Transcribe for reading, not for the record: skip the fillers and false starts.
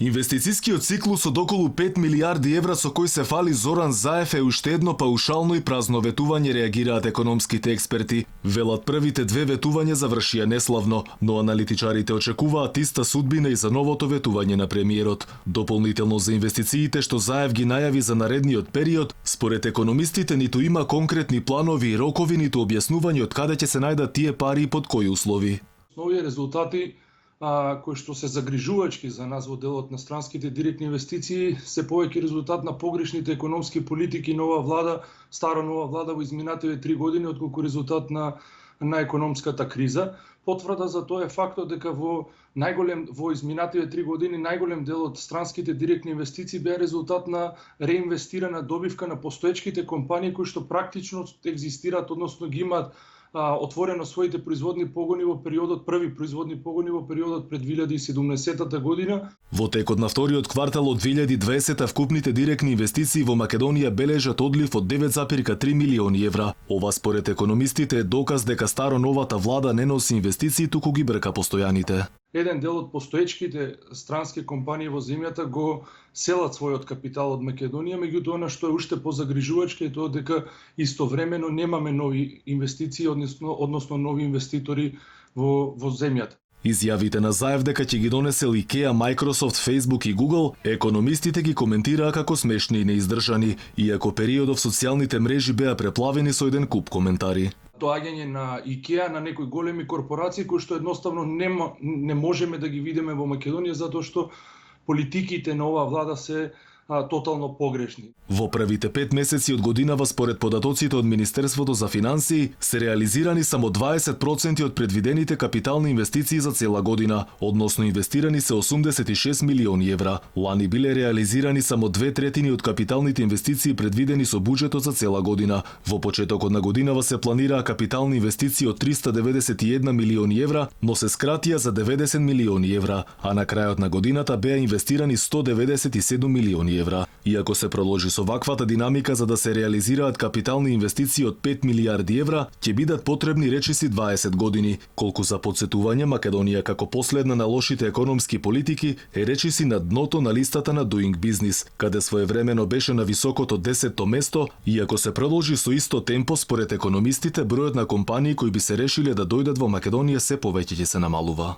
Инвестицискиот циклус од околу 5 милиарди евра со кој се фали Зоран Заев е уште едно паушално и празно ветување, реагираат економските експерти. Велат првите две ветувања завршија неславно, но аналитичарите очекуваат иста судбина и за новото ветување на премиерот. Дополнително за инвестициите што Заев ги најави за наредниот период, според економистите ниту има конкретни планови и рокови, ниту објаснување од каде ќе се најдат тие пари и под кои услови. Нови резултати кои што се загрижувачки за нас во делот на странските директни инвестиции се повеќе резултат на погрешните економски политики нова влада, стара нова влада во изминативе 3 години, отколку резултат на економската криза. Потврда за тоа е фактот дека во изминативе 3 години најголем дел од странските директни инвестиции беа резултат на реинвестирана добивка на постоечките компании кои што практично екзистираат, односно ги имаат отворено своите производни погони во периодот, први производни погони во периодот пред 2017 година. Во текот на вториот квартал од 2020 вкупните директни инвестиции во Македонија бележат одлив од 9,3 милиони евра. Ова според економистите е доказ дека старо-новата влада не носи инвестиции, туку ги брка постојаните. Еден дел од постоечките странски компании во земјата го селат својот капитал од Македонија, меѓутоа она што е уште позагрижувачки е тоа дека истовремено немаме нови инвестиции, односно нови инвеститори во земјата. Изјавите на Заев дека ќе ги донесел IKEA, Microsoft, Facebook и Google, економистите ги коментираа како смешни и неиздржани, иако периодов социјалните мрежи беа преплавени со еден куп коментари. Доаѓање на IKEA, на некои големи корпорации кои што едноставно не можеме да ги видиме во Македонија затоа што политиките на оваа влада се тотално погрешни. Во првите 5 месеци од годинава, според податоците од Министерството за финансии, се реализирани само 20% од предвидените капитални инвестиции за цела година, односно инвестирани се 86 милиони евра. Лани биле реализирани само 2/3 од капиталните инвестиции предвидени со буџетот за цела година. Во почетокот на годинава се планираа капитални инвестиции од 391 милиони евра, но се скратија за 90 милиони евра, а на крајот на годината беа инвестирани 197 милиони евра. Иако се продолжи со ваквата динамика за да се реализираат капитални инвестиции од 5 милиарди евра, ќе бидат потребни речиси 20 години. Колку за подсетување, Македонија како последна на лошите економски политики е речиси на дното на листата на Doing Business, каде своевремено беше на високото 10-то место, иако се продолжи со исто темпо, според економистите, бројот на компании кои би се решиле да дојдат во Македонија се повеќе ќе се намалува.